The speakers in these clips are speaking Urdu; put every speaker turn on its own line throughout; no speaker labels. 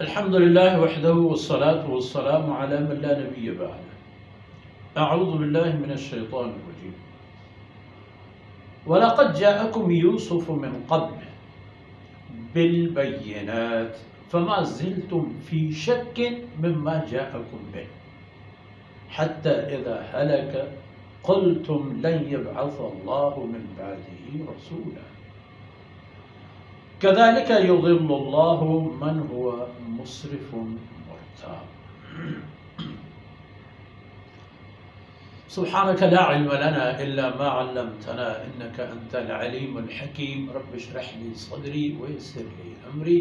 الحمد لله وحده والصلاة والسلام على من لا نبي بعده. أعوذ بالله من الشيطان الرجيم. ولقد جاءكم يوسف من قبل بالبينات فما زلتم في شك مما جاءكم به حتى إذا هلك قلتم لن يبعث الله من بعده رسولا كذلك يضل الله من هو مسرف مرتاب. سبحانك لا علم لنا إلا ما علمتنا إنك أنت العليم الحكيم. رب اشرح لي صدري ويسر لي أمري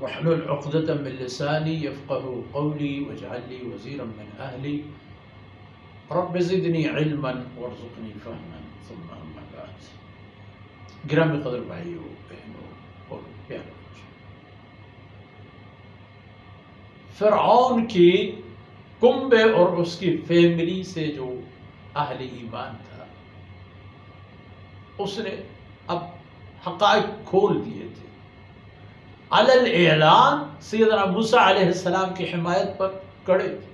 واحلل عقدة من لساني يفقه قولي واجعل لي وزيرا من أهلي. رب زدني علما وارزقني فهما ثم أما بعد. گرامی قدر بھائیوں بہنوں اور پیاروں، فرعون کی کنبے اور اس کی فیملی سے جو اہل ایمان تھا اس نے اب حقائق کھول دیے تھے. علی الاعلان سیدنا موسیٰ علیہ السلام کی حمایت پر کڑے تھے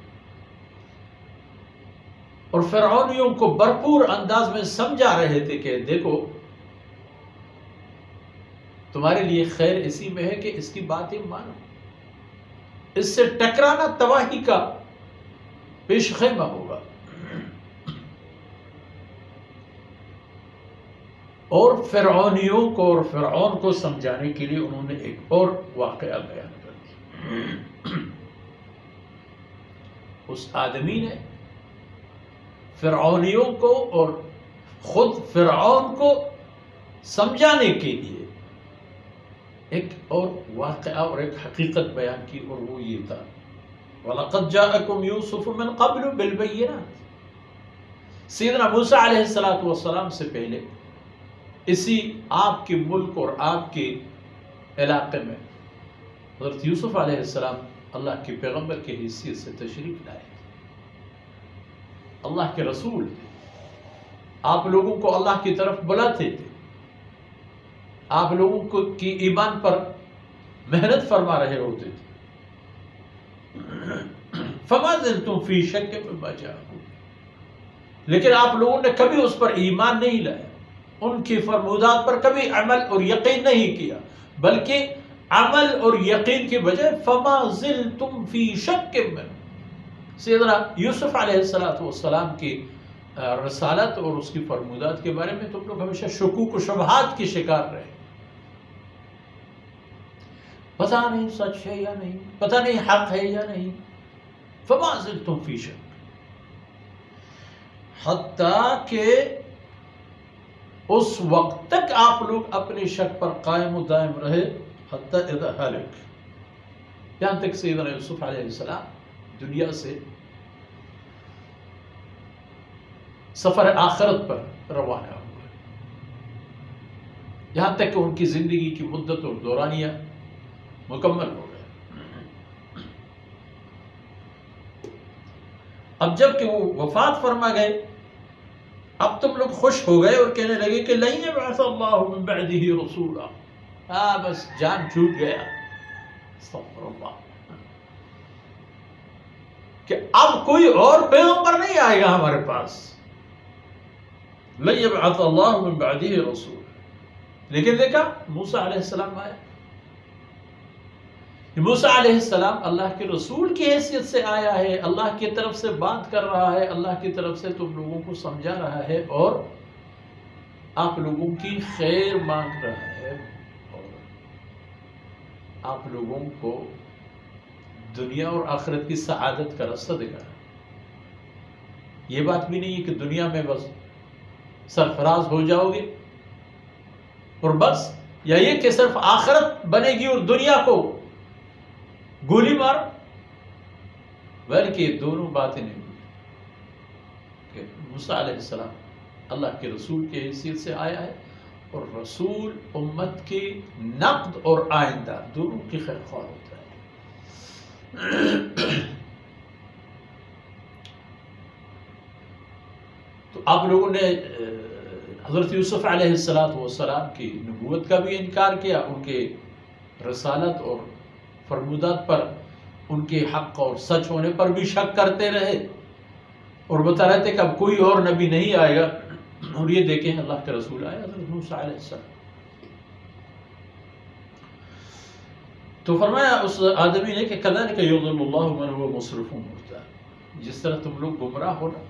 اور فرعونیوں کو بھرپور انداز میں سمجھا رہے تھے کہ دیکھو تمہارے لیے خیر اسی میں ہے کہ اس کی باتیں مانو، اس سے ٹکرانا تباہی کا پیش خیمہ ہوگا. اور فرعونیوں کو اور فرعون کو سمجھانے کے لیے انہوں نے ایک اور واقعہ بیان کر دیا. اس آدمی نے فرعونیوں کو اور خود فرعون کو سمجھانے کے لیے ایک اور واقعہ اور ایک حقیقت بیان کی، اور وہ یہ تھا وَلَقَدْ جَاءَكُمْ يُوسُفُ مِنْ قَبْلُ بِالْبَيِّنَاتِ. سیدنا موسیٰ علیہ السلام سے پہلے اسی آپ کے ملک اور آپ کے علاقے میں حضرت یوسف علیہ السلام اللہ کے پیغمبر کی حیثیت سے تشریف لائے. اللہ کے رسول تھے، آپ لوگوں کو اللہ کی طرف بلاتے تھے، آپ لوگوں کو کی ایمان پر محنت فرما رہے ہوتے تھے. فما زلتم فی شک مما جاءکم، لیکن آپ لوگوں نے کبھی اس پر ایمان نہیں لایا، ان کی فرمودات پر کبھی عمل اور یقین نہیں کیا، بلکہ عمل اور یقین کی بجائے فما زلتم فی شک من. سیدنا یوسف علیہ السلام کی رسالت اور اس کی فرمودات کے بارے میں تم لوگ ہمیشہ شکوک و شبہات کی شکار رہے. پتہ نہیں سچ ہے یا نہیں، پتہ نہیں حق ہے یا نہیں. فما زلتم فی شک، حتیٰ کہ اس وقت تک آپ لوگ اپنے شک پر قائم و دائم رہے. حتیٰ اذا ہلک، یہاں تک سیدنا یوسف علیہ السلام دنیا سے سفر آخرت پر روانہ ہوئے، یہاں تک کہ ان کی زندگی کی مدت اور دورانیہ مکمل ہو گئے. اب جب کہ وہ وفات فرما گئے، اب تم لوگ خوش ہو گئے اور کہنے لگے کہ لن یبعث اللہ من بعدہ رسولا. بس جان چھوٹ گیا، استغفر اللہ، کہ اب کوئی اور پیغمبر نہیں آئے گا ہمارے پاس. لن یبعث اللہ من بعدہ رسولا. لیکن دیکھا موسیٰ علیہ السلام آئے. موسیٰ علیہ السلام اللہ کے رسول کی حیثیت سے آیا ہے، اللہ کی طرف سے بات کر رہا ہے، اللہ کی طرف سے تم لوگوں کو سمجھا رہا ہے اور آپ لوگوں کی خیر مانگ رہا ہے اور آپ لوگوں کو دنیا اور آخرت کی سعادت کا راستہ دکھا رہا ہے. یہ بات بھی نہیں ہے کہ دنیا میں بس سرفراز ہو جاؤ گے اور بس، یا یہ کہ صرف آخرت بنے گی اور دنیا کو گولی مار، بلکہ دونوں باتیں نہیں ہوئی کہ موسیٰ علیہ السلام اللہ کے رسول کی حیثیت سے آیا ہے اور رسول امت کی نقد اور آئندہ دونوں کی خیر خواہ ہوتا ہے. تو آپ لوگوں نے حضرت یوسف علیہ السلام کی نبوت کا بھی انکار کیا، ان کے رسالت اور فرمودات پر، ان کے حق اور سچ ہونے پر بھی شک کرتے رہے، اور بتا رہے تھے کہ اب کوئی اور نبی نہیں آئے گا، اور یہ دیکھیں اللہ کے رسول آئے حضرت موسیٰ علیہ السلام۔ تو فرمایا اس آدمی نے کہ کذالک یضل اللہ من هو مسرف مرتاب، جس طرح تم لوگ گمراہ ہو نا،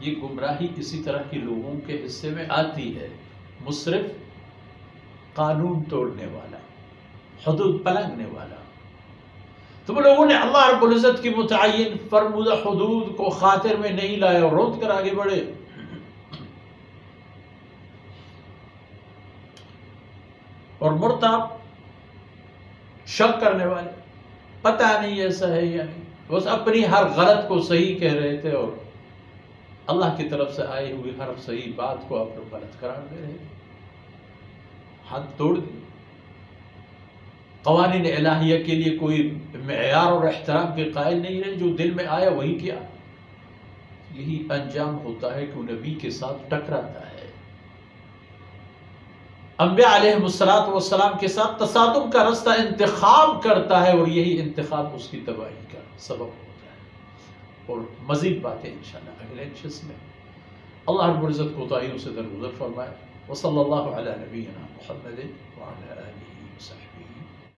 یہ گمراہی اسی طرح کے لوگوں کے حصے میں آتی ہے۔ مسرف قانون توڑنے والا، حدود پلنگنے والا۔ تم لوگوں نے اللہ رب العزت کی متعین فرمودہ حدود کو خاطر میں نہیں لائے اور روند کر آگے بڑھے۔ اور مرتاب شک کرنے والے، پتہ نہیں ایسا ہے یا نہیں، بس اپنی ہر غلط کو صحیح کہہ رہے تھے اور اللہ کی طرف سے آئی ہوئی ہر صحیح بات کو آپ لوگ غلط قرار دے رہے، حد توڑ دی۔ قوانین الہیہ کے لیے کوئی معیار اور احترام کے قائل نہیں رہے، جو دل میں آیا وہی کیا۔ یہی انجام ہوتا ہے کہ وہ نبی کے ساتھ ٹکراتا ہے، انبیاء علیہ السلام کے ساتھ تصادم کا رستہ انتخاب کرتا ہے، اور یہی انتخاب اس کی تباہی کا سبب ہوتا ہے۔ اور مزید باتیں انشاءاللہ اگلے نشست میں۔ اللہ رب العزت کوتاہیوں سے درگزر فرمائے۔ وصلی اللہ علی نبینا محمد وعلی آلہ وصحبہ۔